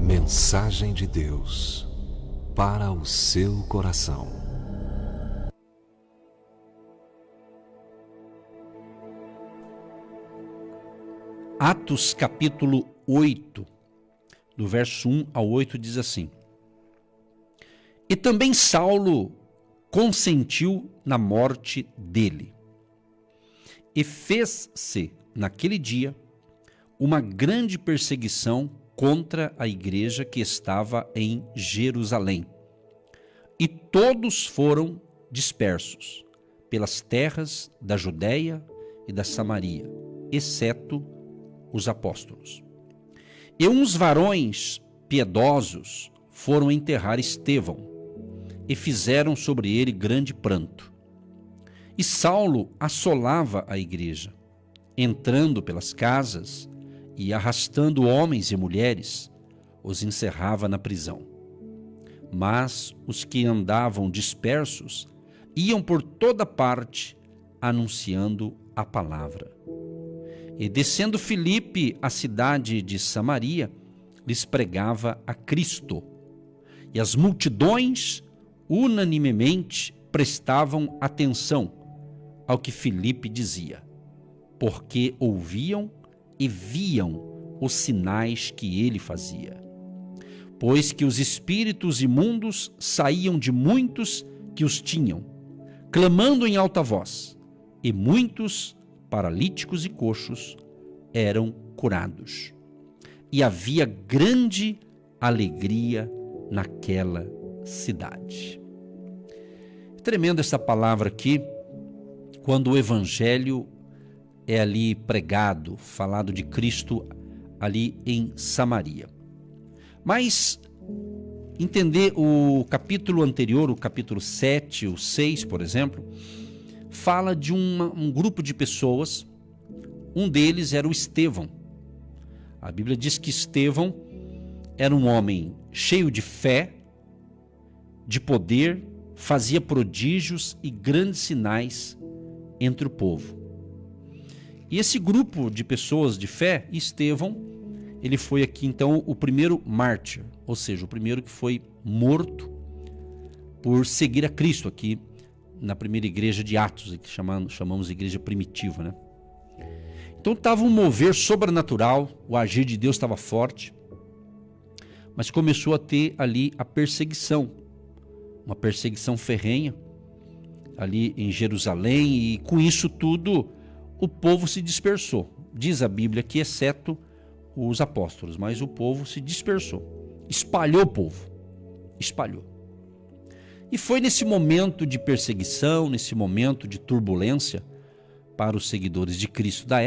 Mensagem de Deus para o seu coração. Atos capítulo 8, do verso 1 ao 8 diz assim: E também Saulo consentiu na morte dele. E fez-se naquele dia uma grande perseguição contra a igreja que estava em Jerusalém. E todos foram dispersos pelas terras da Judéia e da Samaria, exceto os apóstolos. E uns varões piedosos foram enterrar Estevão e fizeram sobre ele grande pranto. E Saulo assolava a igreja, entrando pelas casas e arrastando homens e mulheres, os encerrava na prisão. Mas os que andavam dispersos iam por toda parte anunciando a palavra. E descendo Filipe à cidade de Samaria, lhes pregava a Cristo. E as multidões unanimemente prestavam atenção ao que Filipe dizia, porque ouviam e viam os sinais que ele fazia. Pois que os espíritos imundos saíam de muitos que os tinham, clamando em alta voz, e muitos paralíticos e coxos eram curados. E havia grande alegria naquela cidade. Tremenda essa palavra aqui, quando o evangelho é ali pregado, falado de Cristo ali em Samaria. Mas entender o capítulo anterior, o capítulo 7, o 6, por exemplo, fala de um grupo de pessoas, um deles era o Estevão. A Bíblia diz que Estevão era um homem cheio de fé, de poder, fazia prodígios e grandes sinais entre o povo. E esse grupo de pessoas de fé, Estevão, ele foi aqui então o primeiro mártir, ou seja, o primeiro que foi morto por seguir a Cristo aqui na primeira igreja de Atos, que chamamos de igreja primitiva, né? Então estava um mover sobrenatural, o agir de Deus estava forte, mas começou a ter ali a perseguição, uma perseguição ferrenha ali em Jerusalém, e com isso tudo o povo se dispersou. Diz a Bíblia que exceto os apóstolos, mas o povo se dispersou, espalhou o povo, espalhou. E foi nesse momento de perseguição, nesse momento de turbulência para os seguidores de Cristo da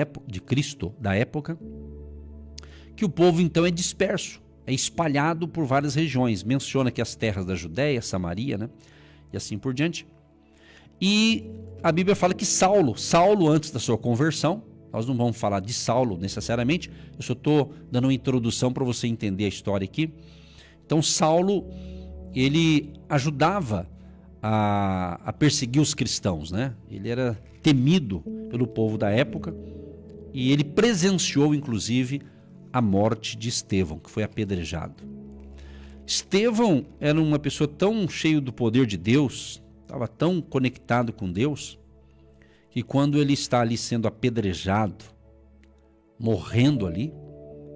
época, que o povo então é disperso, é espalhado por várias regiões. Menciona que as terras da Judéia, Samaria, né? E assim por diante. E a Bíblia fala que Saulo, antes da sua conversão, nós não vamos falar de Saulo necessariamente, eu só estou dando uma introdução para você entender a história aqui. Então Saulo, ele ajudava a perseguir os cristãos, né? Ele era temido pelo povo da época e ele presenciou inclusive a morte de Estevão, que foi apedrejado. Estevão era uma pessoa tão cheia do poder de Deus, estava tão conectado com Deus, que quando ele está ali sendo apedrejado, morrendo ali,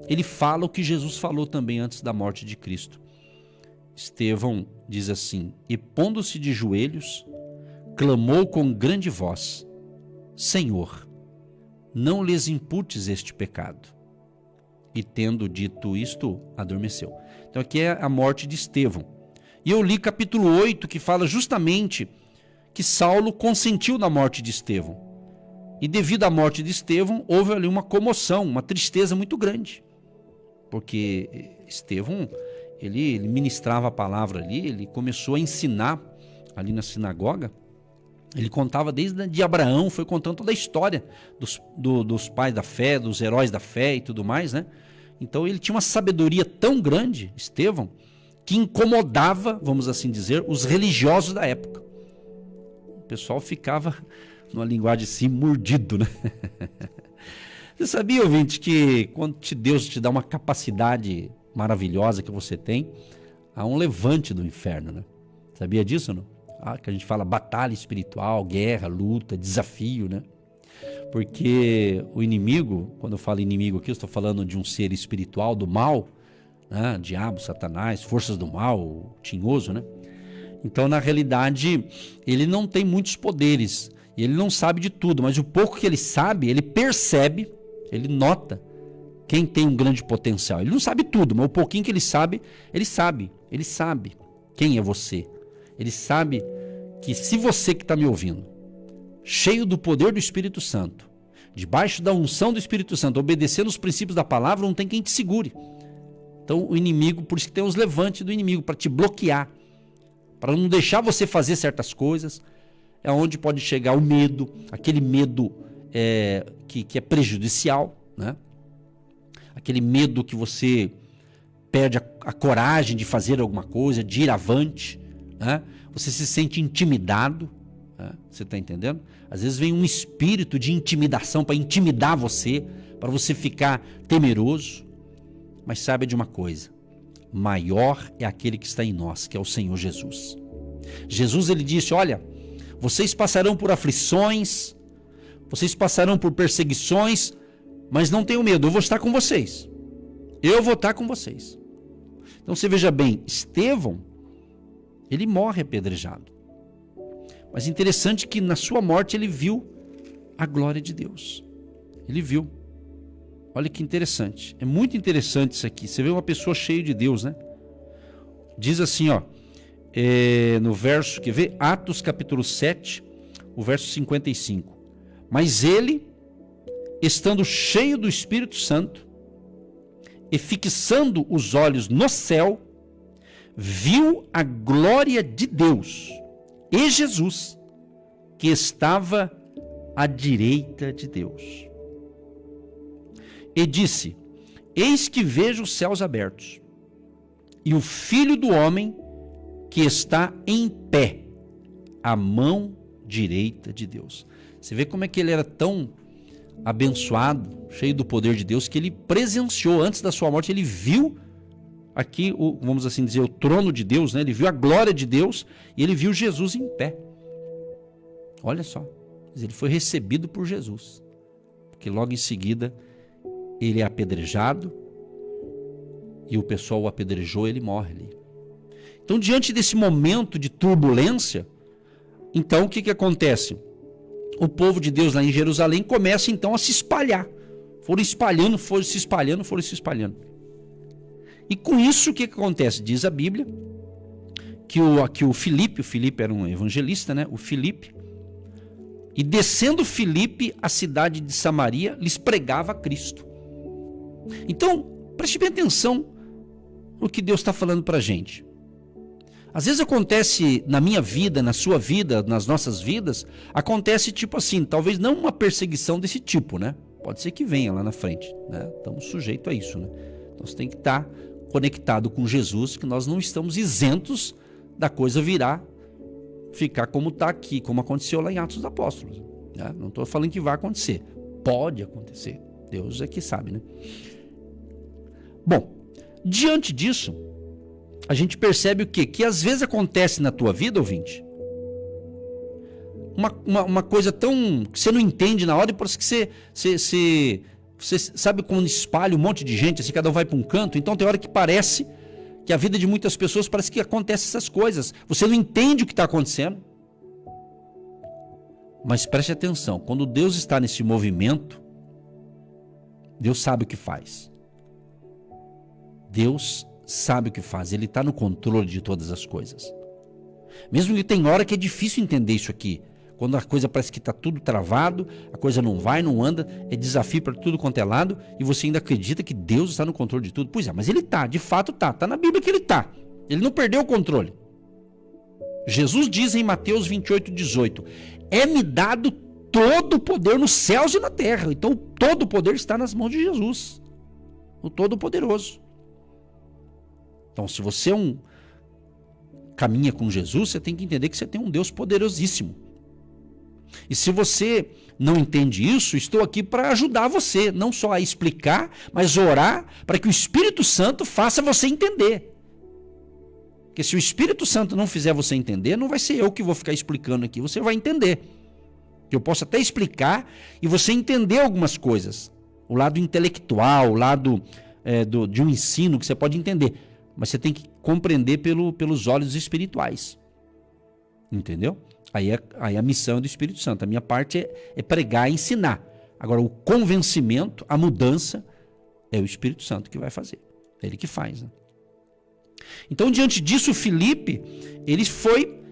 ele fala o que Jesus falou também antes da morte de Cristo. Estevão diz assim: e pondo-se de joelhos, clamou com grande voz: Senhor, não lhes imputes este pecado. E tendo dito isto, adormeceu. Então aqui é a morte de Estevão. E eu li capítulo 8, que fala justamente que Saulo consentiu na morte de Estevão. E devido à morte de Estevão, houve ali uma comoção, uma tristeza muito grande. Porque Estevão, ele ministrava a palavra ali, ele começou a ensinar ali na sinagoga. Ele contava desde de Abraão, foi contando toda a história dos pais da fé, dos heróis da fé e tudo mais, né? Então ele tinha uma sabedoria tão grande, Estevão, que incomodava, vamos assim dizer, os religiosos da época. O pessoal ficava, numa linguagem assim, mordido, né? Você sabia, ouvinte, que quando Deus te dá uma capacidade maravilhosa que você tem, há um levante do inferno, né? Sabia disso, não? Que a gente fala batalha espiritual, guerra, luta, desafio, né? Porque o inimigo, quando eu falo inimigo aqui, eu estou falando de um ser espiritual do mal, né? Diabo, Satanás, forças do mal, tinhoso, né? Então, na realidade, ele não tem muitos poderes, ele não sabe de tudo, mas o pouco que ele sabe, ele percebe, ele nota quem tem um grande potencial. Ele não sabe tudo, mas o pouquinho que ele sabe quem é você. Ele sabe que se você que está me ouvindo, cheio do poder do Espírito Santo, debaixo da unção do Espírito Santo, obedecendo os princípios da palavra, não tem quem te segure. Então o inimigo, por isso que tem os levantes do inimigo, para te bloquear, para não deixar você fazer certas coisas. É onde pode chegar o medo, aquele medo que é prejudicial, né? Aquele medo que você perde a coragem de fazer alguma coisa, de ir avante, né? Você se sente intimidado, né? Você está entendendo? Às vezes vem um espírito de intimidação para intimidar você, para você ficar temeroso. Mas saiba de uma coisa, maior é aquele que está em nós, que é o Senhor Jesus. Jesus, ele disse, olha, vocês passarão por aflições, vocês passarão por perseguições, mas não tenham medo, eu vou estar com vocês. Eu vou estar com vocês. Então você veja bem, Estevão, ele morre apedrejado. Mas interessante que na sua morte ele viu a glória de Deus. Ele viu. Olha que interessante. É muito interessante isso aqui. Você vê uma pessoa cheia de Deus, né? Diz assim, ó, no verso, quer ver? Atos capítulo 7, o verso 55. Mas ele, estando cheio do Espírito Santo e fixando os olhos no céu, viu a glória de Deus e Jesus, que estava à direita de Deus. E disse, eis que vejo os céus abertos, e o Filho do Homem que está em pé, à mão direita de Deus. Você vê como é que ele era tão abençoado, cheio do poder de Deus, que ele presenciou, antes da sua morte, ele viu aqui, vamos assim dizer, o trono de Deus, né? Ele viu a glória de Deus e ele viu Jesus em pé. Olha só, ele foi recebido por Jesus, porque logo em seguida ele é apedrejado e o pessoal o apedrejou, ele morre ali. Então, diante desse momento de turbulência, então o que acontece? O povo de Deus lá em Jerusalém começa então a se espalhar. Foram se espalhando. E com isso o que acontece? Diz a Bíblia que o Filipe era um evangelista, né? O Filipe, e descendo Filipe à cidade de Samaria, lhes pregava Cristo. Então, preste bem atenção no que Deus está falando para a gente. Às vezes acontece na minha vida, na sua vida, nas nossas vidas, acontece tipo assim, talvez não uma perseguição desse tipo, né? Pode ser que venha lá na frente, né? Estamos sujeitos a isso, né? Então você tem que estar conectado com Jesus, que nós não estamos isentos da coisa ficar como está aqui, como aconteceu lá em Atos dos Apóstolos, né? Não estou falando que vai acontecer, pode acontecer, Deus é que sabe, né? Bom, diante disso, a gente percebe o quê? Que às vezes acontece na tua vida, ouvinte, uma coisa tão que você não entende na hora, e parece que você sabe quando espalha um monte de gente, assim, cada um vai para um canto. Então tem hora que parece que a vida de muitas pessoas parece que acontece essas coisas. Você não entende o que está acontecendo. Mas preste atenção, quando Deus está nesse movimento, Deus sabe o que faz. Deus sabe o que faz, Ele está no controle de todas as coisas. Mesmo que tem hora que é difícil entender isso aqui. Quando a coisa parece que está tudo travado, a coisa não vai, não anda, é desafio para tudo quanto é lado, e você ainda acredita que Deus está no controle de tudo. Pois é, mas Ele está, de fato está na Bíblia que Ele está. Ele não perdeu o controle. Jesus diz em Mateus 28:18, é-me dado todo o poder nos céus e na terra. Então todo o poder está nas mãos de Jesus, o Todo-Poderoso. Então se você caminha com Jesus, você tem que entender que você tem um Deus poderosíssimo. E se você não entende isso, estou aqui para ajudar você, não só a explicar, mas orar para que o Espírito Santo faça você entender. Porque se o Espírito Santo não fizer você entender, não vai ser eu que vou ficar explicando aqui, você vai entender. Eu posso até explicar e você entender algumas coisas. O lado intelectual, o lado de um ensino que você pode entender. Mas você tem que compreender pelos olhos espirituais. Entendeu? Aí a missão é do Espírito Santo. A minha parte é pregar e ensinar. Agora, o convencimento, a mudança, é o Espírito Santo que vai fazer. É ele que faz, né? Então, diante disso, Filipe, ele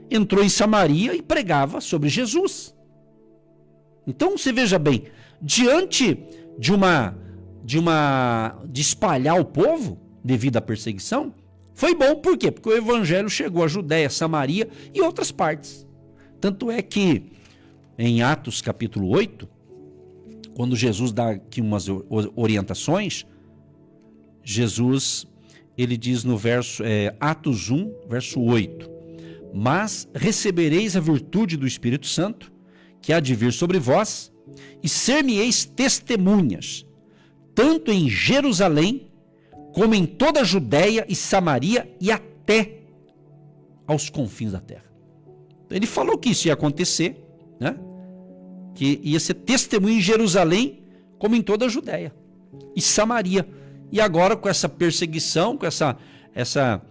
entrou em Samaria e pregava sobre Jesus. Então, você veja bem, diante de espalhar o povo devido à perseguição, foi bom, por quê? Porque o evangelho chegou à Judéia, Samaria e outras partes. Tanto é que em Atos capítulo 8, quando Jesus dá aqui umas orientações, Jesus, ele diz no Atos 1, verso 8, mas recebereis a virtude do Espírito Santo, que há de vir sobre vós, e ser-me-eis testemunhas, tanto em Jerusalém, como em toda a Judéia e Samaria e até aos confins da terra. Então, ele falou que isso ia acontecer, né? Que ia ser testemunho em Jerusalém, como em toda a Judéia e Samaria. E agora, com essa perseguição, com essa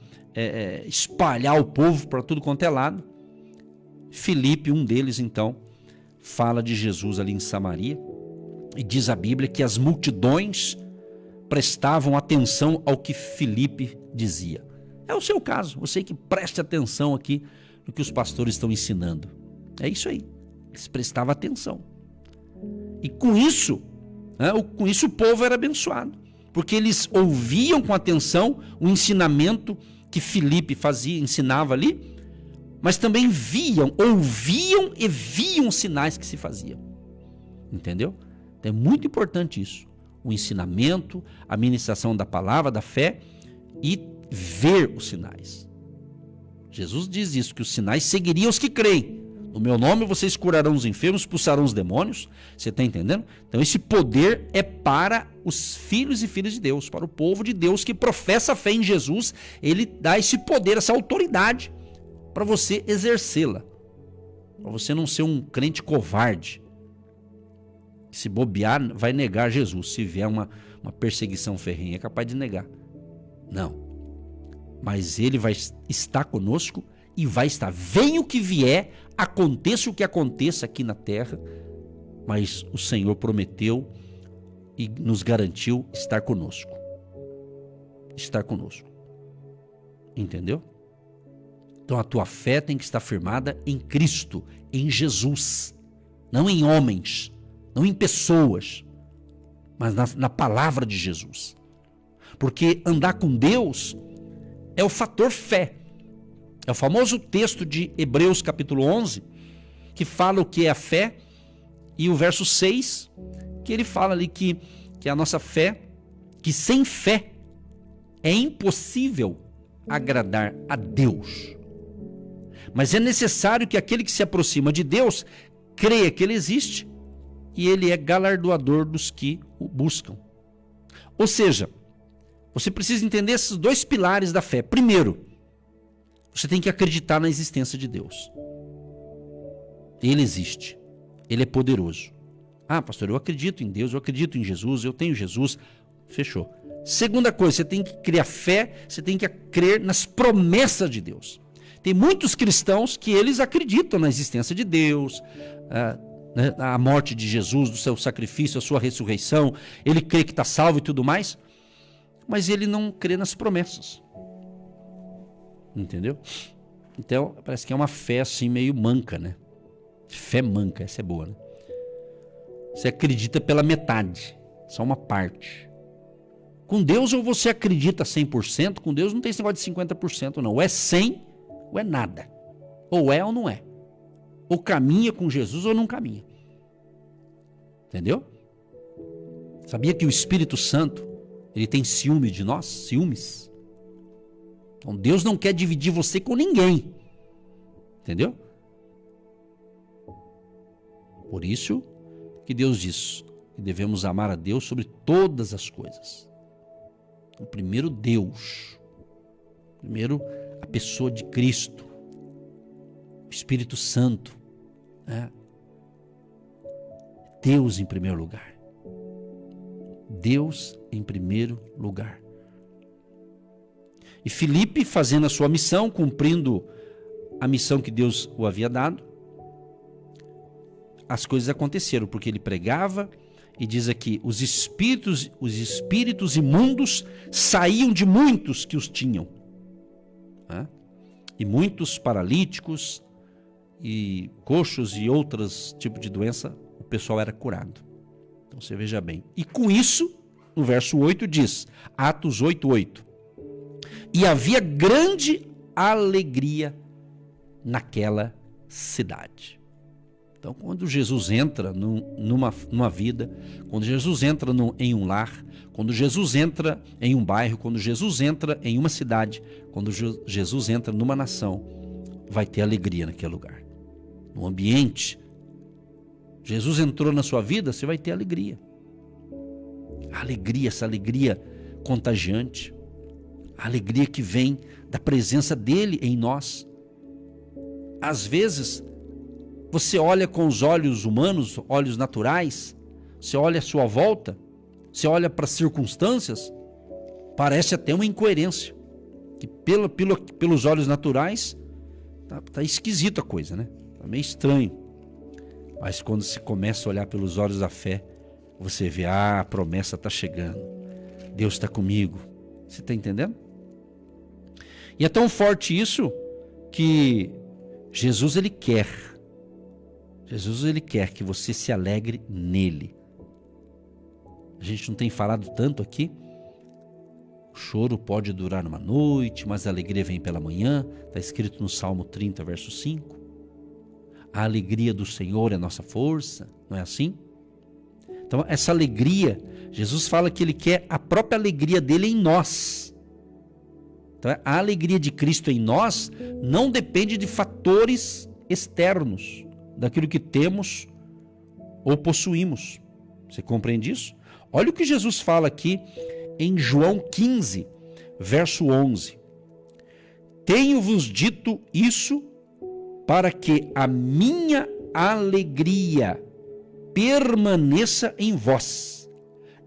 espalhar o povo para tudo quanto é lado, Filipe, um deles, então, fala de Jesus ali em Samaria, e diz a Bíblia que as multidões prestavam atenção ao que Filipe dizia. É o seu caso, você que preste atenção aqui no que os pastores estão ensinando. É isso aí, eles prestavam atenção. E com isso o povo era abençoado, porque eles ouviam com atenção o ensinamento que Filipe ensinava ali, mas também ouviam e viam os sinais que se faziam. Entendeu? Então é muito importante isso. O ensinamento, a ministração da palavra, da fé e ver os sinais. Jesus diz isso, que os sinais seguiriam os que creem. No meu nome vocês curarão os enfermos, expulsarão os demônios. Você está entendendo? Então esse poder é para os filhos e filhas de Deus, para o povo de Deus que professa a fé em Jesus. Ele dá esse poder, essa autoridade para você exercê-la. Para você não ser um crente covarde. Se bobear, vai negar Jesus. Se vier uma perseguição ferrenha, é capaz de negar. Não. Mas ele vai estar conosco e vai estar. Venha o que vier, aconteça o que aconteça aqui na terra, mas o Senhor prometeu e nos garantiu estar conosco. Estar conosco. Entendeu? Então a tua fé tem que estar firmada em Cristo, em Jesus, não em homens, não em pessoas, mas na palavra de Jesus. Porque andar com Deus é o fator fé. É o famoso texto de Hebreus capítulo 11, que fala o que é a fé, e o verso 6, que ele fala ali que a nossa fé, que sem fé é impossível agradar a Deus. Mas é necessário que aquele que se aproxima de Deus creia que Ele existe e Ele é galardoador dos que o buscam. Ou seja, você precisa entender esses dois pilares da fé. Primeiro, você tem que acreditar na existência de Deus. Ele existe. Ele é poderoso. Ah, pastor, eu acredito em Deus, eu acredito em Jesus, eu tenho Jesus. Fechou. Segunda coisa, você tem que criar fé, você tem que crer nas promessas de Deus. Tem muitos cristãos que eles acreditam na existência de Deus, a morte de Jesus, do seu sacrifício, a sua ressurreição, ele crê que está salvo e tudo mais, mas ele não crê nas promessas. Entendeu? Então, parece que é uma fé assim meio manca, né? Fé manca, essa é boa, né? Você acredita pela metade, só uma parte. Com Deus ou você acredita 100%, com Deus não tem esse negócio de 50% não, ou é 100% ou é nada, ou é ou não é, ou caminha com Jesus ou não caminha. Entendeu? Sabia que o Espírito Santo, ele tem ciúme de nós? Ciúmes. Então Deus não quer dividir você com ninguém. Entendeu? Por isso que Deus diz que devemos amar a Deus sobre todas as coisas. O primeiro Deus, primeiro a pessoa de Cristo, o Espírito Santo, né? Deus em primeiro lugar. Deus em primeiro lugar. E Filipe, fazendo a sua missão, cumprindo a missão que Deus o havia dado, as coisas aconteceram, porque ele pregava, e diz aqui, os espíritos imundos saíam de muitos que os tinham, né? E muitos paralíticos, e coxos e outros tipos de doença, o pessoal era curado. Então você veja bem. E com isso, no verso 8 diz, Atos 8:8, e havia grande alegria naquela cidade. Então, quando Jesus entra numa vida, quando Jesus entra em um lar, quando Jesus entra em um bairro, quando Jesus entra em uma cidade, quando Jesus entra numa nação, vai ter alegria naquele lugar. No ambiente, Jesus entrou na sua vida, você vai ter alegria. A alegria, essa alegria contagiante, a alegria que vem da presença dele em nós. Às vezes, você olha com os olhos humanos, olhos naturais, você olha à sua volta, você olha para as circunstâncias, parece até uma incoerência. Que pelos olhos naturais, tá esquisita a coisa, né? Tá meio estranho. Mas quando você começa a olhar pelos olhos da fé, você vê, a promessa está chegando. Deus está comigo. Você está entendendo? E é tão forte isso que Jesus ele quer que você se alegre nele. A gente não tem falado tanto aqui. O choro pode durar uma noite, mas a alegria vem pela manhã. Está escrito no Salmo 30, verso 5. A alegria do Senhor é a nossa força, não é assim? Então essa alegria, Jesus fala que ele quer a própria alegria dele em nós. Então a alegria de Cristo em nós não depende de fatores externos, daquilo que temos ou possuímos. Você compreende isso? Olha o que Jesus fala aqui em João 15, verso 11. Tenho-vos dito isso para que a minha alegria permaneça em vós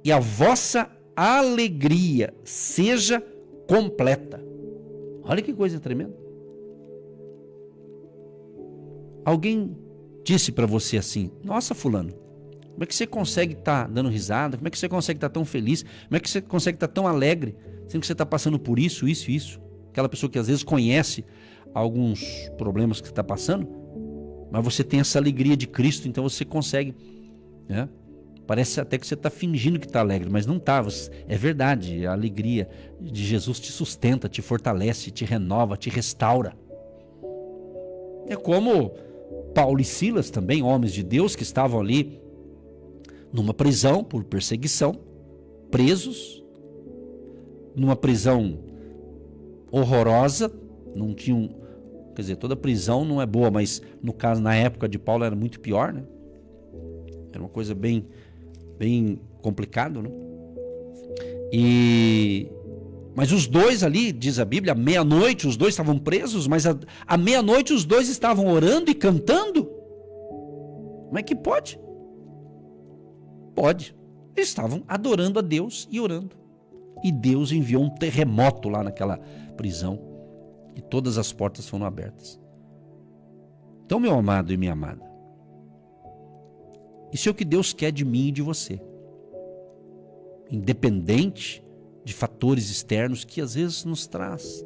e a vossa alegria seja completa. Olha que coisa tremenda. Alguém disse para você assim, nossa fulano, como é que você consegue estar dando risada? Como é que você consegue estar tão feliz? Como é que você consegue estar tão alegre? Sendo que você está passando por isso, isso e isso. Aquela pessoa que às vezes conhece alguns problemas que você está passando, mas você tem essa alegria de Cristo, então você consegue, né? Parece até que você está fingindo que está alegre, mas não está. É verdade, a alegria de Jesus te sustenta, te fortalece, te renova, te restaura. É como Paulo e Silas também, homens de Deus que estavam ali numa prisão por perseguição, presos, numa prisão horrorosa, não tinham, quer dizer, toda prisão não é boa, mas no caso, na época de Paulo era muito pior, né? Era uma coisa bem complicado, né? Mas os dois ali, diz a Bíblia, à meia-noite os dois estavam presos, mas à meia-noite os dois estavam orando e cantando. Como é que pode? Pode. Eles estavam adorando a Deus e orando. E Deus enviou um terremoto lá naquela prisão e todas as portas foram abertas. Então, meu amado e minha amada, isso é o que Deus quer de mim e de você. Independente de fatores externos que às vezes nos traz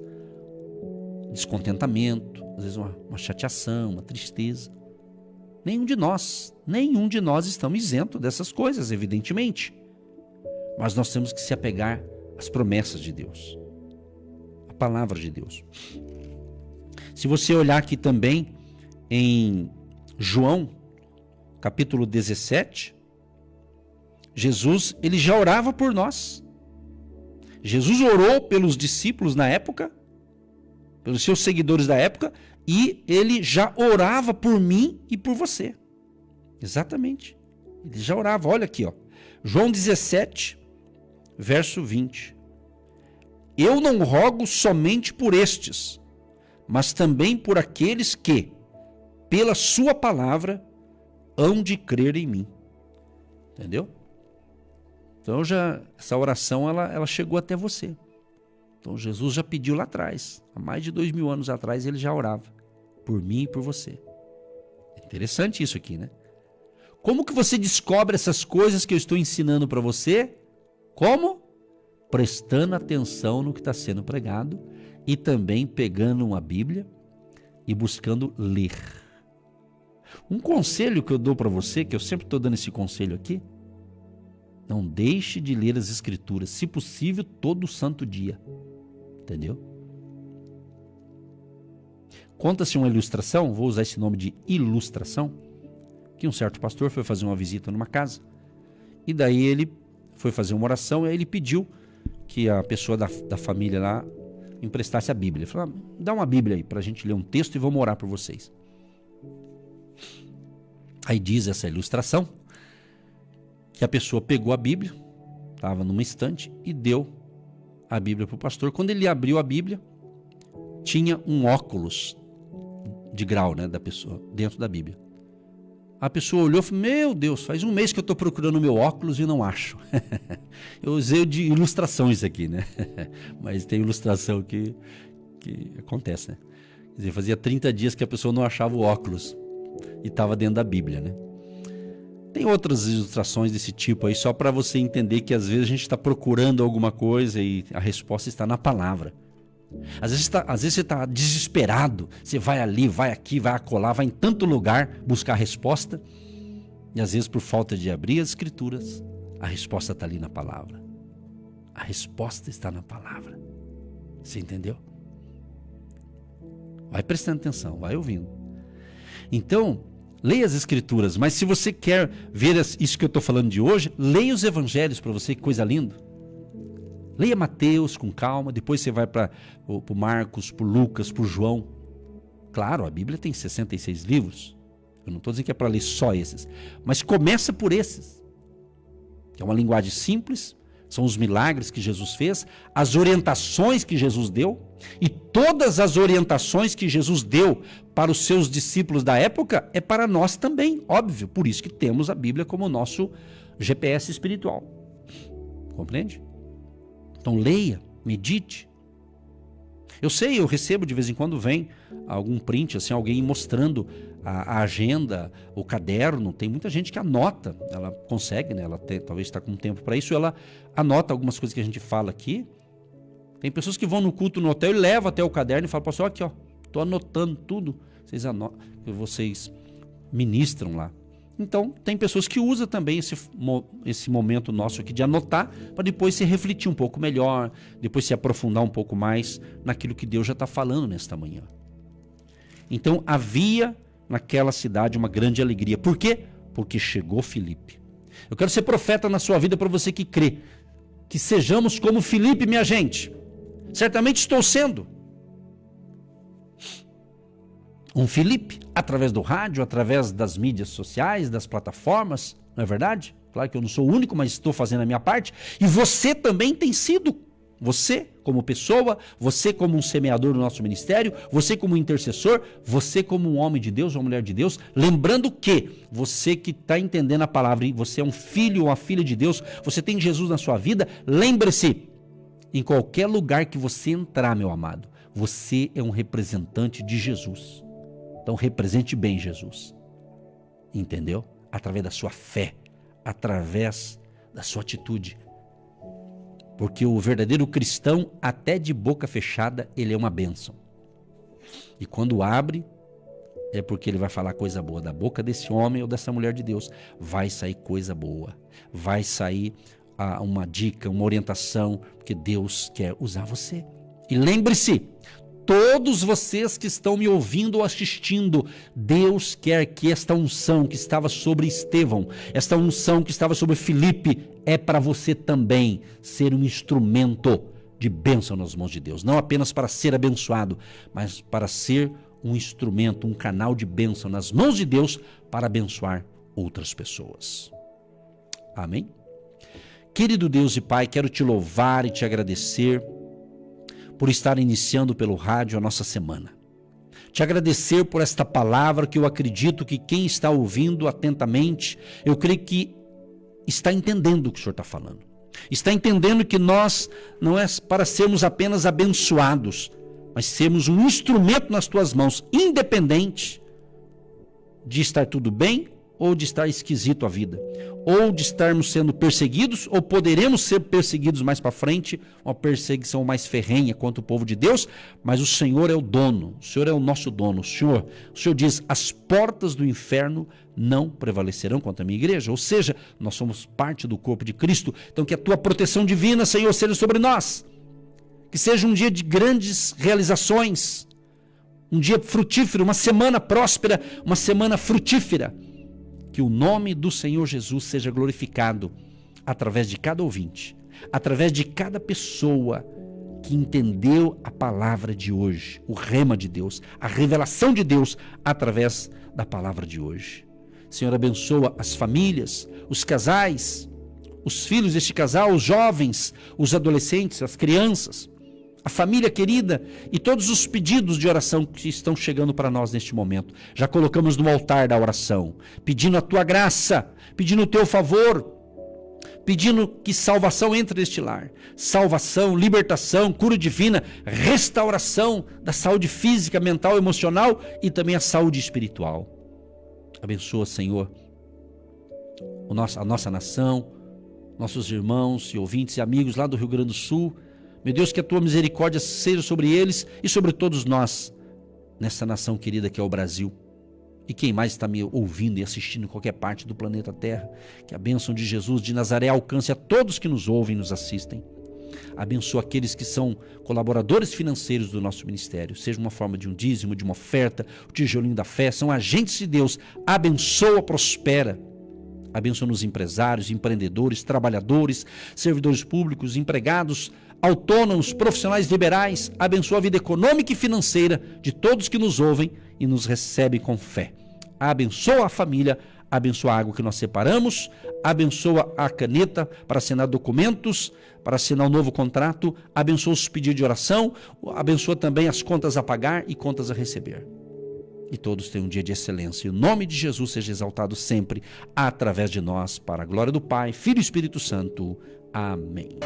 descontentamento, às vezes uma chateação, uma tristeza. Nenhum de nós estamos isentos dessas coisas, evidentemente. Mas nós temos que se apegar às promessas de Deus, à palavra de Deus. Se você olhar aqui também em João, capítulo 17, Jesus, ele já orava por nós. Jesus orou pelos discípulos na época, pelos seus seguidores da época, e ele já orava por mim e por você. Exatamente. Ele já orava. Olha aqui, ó. João 17, verso 20. Eu não rogo somente por estes, mas também por aqueles que, pela sua palavra, hão de crer em mim. Entendeu? Então essa oração ela chegou até você. Então Jesus já pediu lá atrás, há mais de 2000 anos atrás ele já orava por mim e por você. Interessante isso aqui, né? Como que você descobre essas coisas que eu estou ensinando para você? Como? Prestando atenção no que está sendo pregado e também pegando uma Bíblia e buscando ler. Um conselho que eu dou para você, que eu sempre estou dando esse conselho aqui, não deixe de ler as Escrituras, se possível, todo santo dia. Entendeu? Conta-se uma ilustração, vou usar esse nome de ilustração, que um certo pastor foi fazer uma visita numa casa, e daí ele foi fazer uma oração, e aí ele pediu que a pessoa da família lá emprestasse a Bíblia. Ele falou, dá uma Bíblia aí para a gente ler um texto e vamos orar por vocês. Aí diz essa ilustração que a pessoa pegou a Bíblia, estava numa estante, e deu a Bíblia para o pastor. Quando ele abriu a Bíblia, tinha um óculos de grau, né, da pessoa dentro da Bíblia. A pessoa olhou e falou, meu Deus, faz um mês que eu estou procurando o meu óculos e não acho. Eu usei de ilustração isso aqui, né? Mas tem ilustração que acontece, né? Quer dizer, fazia 30 dias que a pessoa não achava o óculos e estava dentro da Bíblia, né? Tem outras ilustrações desse tipo aí, só para você entender que às vezes a gente está procurando alguma coisa e a resposta está na palavra. Às vezes você está desesperado, você vai ali, vai aqui, vai acolá, vai em tanto lugar buscar a resposta, e às vezes por falta de abrir as Escrituras, a resposta está ali na palavra. A resposta está na palavra. Você entendeu? Vai prestando atenção, vai ouvindo. Então, leia as Escrituras, mas se você quer ver isso que eu estou falando de hoje, leia os Evangelhos para você, que coisa linda. Leia Mateus com calma, depois você vai para o Marcos, para Lucas, para João. Claro, a Bíblia tem 66 livros. Eu não estou dizendo que é para ler só esses, mas começa por esses. É uma linguagem simples, são os milagres que Jesus fez, as orientações que Jesus deu, e todas as orientações que Jesus deu para os seus discípulos da época é para nós também, óbvio. Por isso que temos a Bíblia como nosso GPS espiritual. Compreende? Então leia, medite. Eu sei, eu recebo de vez em quando, vem algum print, assim, alguém mostrando a agenda, o caderno. Tem muita gente que anota, ela consegue, né? Ela talvez está com tempo para isso, ela anota algumas coisas que a gente fala aqui. Tem pessoas que vão no culto no hotel e levam até o caderno e falam, pastor, aqui ó, estou anotando tudo, vocês ministram lá. Então, tem pessoas que usam também esse momento nosso aqui de anotar, para depois se refletir um pouco melhor, depois se aprofundar um pouco mais naquilo que Deus já está falando nesta manhã. Então, havia naquela cidade uma grande alegria. Por quê? Porque chegou Filipe. Eu quero ser profeta na sua vida para você que crê. Que sejamos como Filipe, minha gente. Certamente estou sendo um Filipe, através do rádio, através das mídias sociais, das plataformas, não é verdade? Claro que eu não sou o único, mas estou fazendo a minha parte. E você também tem sido. Você como pessoa, você como um semeador do nosso ministério, você como intercessor, você como um homem de Deus ou uma mulher de Deus. Lembrando que você que está entendendo a palavra, e você é um filho ou uma filha de Deus, você tem Jesus na sua vida, lembre-se, em qualquer lugar que você entrar, meu amado, você é um representante de Jesus. Então represente bem Jesus, entendeu? Através da sua fé, através da sua atitude. Porque o verdadeiro cristão, até de boca fechada, ele é uma bênção. E quando abre, é porque ele vai falar coisa boa da boca desse homem ou dessa mulher de Deus. Vai sair coisa boa, vai sair uma dica, uma orientação, porque Deus quer usar você. E lembre-se, todos vocês que estão me ouvindo ou assistindo, Deus quer que esta unção que estava sobre Estevão, esta unção que estava sobre Filipe, é para você também ser um instrumento de bênção nas mãos de Deus. Não apenas para ser abençoado, mas para ser um instrumento, um canal de bênção nas mãos de Deus para abençoar outras pessoas. Amém? Querido Deus e Pai, quero te louvar e te agradecer por estar iniciando pelo rádio a nossa semana. Te agradecer por esta palavra que eu acredito que quem está ouvindo atentamente, eu creio que está entendendo o que o Senhor está falando. Está entendendo que nós não é para sermos apenas abençoados, mas sermos um instrumento nas tuas mãos, independente de estar tudo bem ou de estar esquisito a vida, ou de estarmos sendo perseguidos, ou poderemos ser perseguidos mais para frente, uma perseguição mais ferrenha contra o povo de Deus, mas o Senhor é o dono, o Senhor é o nosso dono. O Senhor diz, as portas do inferno não prevalecerão contra a minha igreja, ou seja, nós somos parte do corpo de Cristo, então que a tua proteção divina, Senhor, seja sobre nós, que seja um dia de grandes realizações, um dia frutífero, uma semana próspera, uma semana frutífera, que o nome do Senhor Jesus seja glorificado através de cada ouvinte, através de cada pessoa que entendeu a palavra de hoje, o rema de Deus, a revelação de Deus através da palavra de hoje. Senhor, abençoa as famílias, os casais, os filhos deste casal, os jovens, os adolescentes, as crianças, a família querida e todos os pedidos de oração que estão chegando para nós neste momento. Já colocamos no altar da oração, pedindo a tua graça, pedindo o teu favor, pedindo que salvação entre neste lar. Salvação, libertação, cura divina, restauração da saúde física, mental, emocional e também a saúde espiritual. Abençoa, Senhor, a nossa nação, nossos irmãos e ouvintes e amigos lá do Rio Grande do Sul. Meu Deus, que a tua misericórdia seja sobre eles e sobre todos nós, nessa nação querida que é o Brasil. E quem mais está me ouvindo e assistindo em qualquer parte do planeta Terra, que a bênção de Jesus de Nazaré alcance a todos que nos ouvem e nos assistem. Abençoa aqueles que são colaboradores financeiros do nosso ministério, seja uma forma de um dízimo, de uma oferta, o tijolinho da fé, são agentes de Deus. Abençoa, prospera. Abençoa nos empresários, empreendedores, trabalhadores, servidores públicos, empregados, autônomos, profissionais liberais. Abençoa a vida econômica e financeira de todos que nos ouvem e nos recebem com fé. Abençoa a família, abençoa a água que nós separamos, abençoa a caneta para assinar documentos, para assinar um novo contrato, abençoa os pedidos de oração, abençoa também as contas a pagar e contas a receber. E todos tenham um dia de excelência. E o nome de Jesus seja exaltado sempre através de nós, para a glória do Pai, Filho e Espírito Santo. Amém.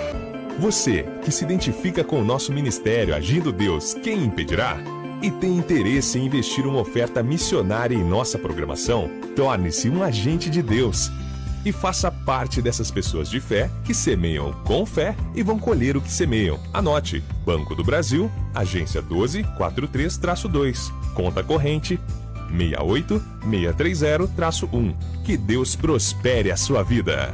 Você que se identifica com o nosso ministério Agindo Deus, quem impedirá? E tem interesse em investir uma oferta missionária em nossa programação? Torne-se um agente de Deus e faça parte dessas pessoas de fé que semeiam com fé e vão colher o que semeiam. Anote: Banco do Brasil, agência 1243-2, conta corrente 68630-1. Que Deus prospere a sua vida.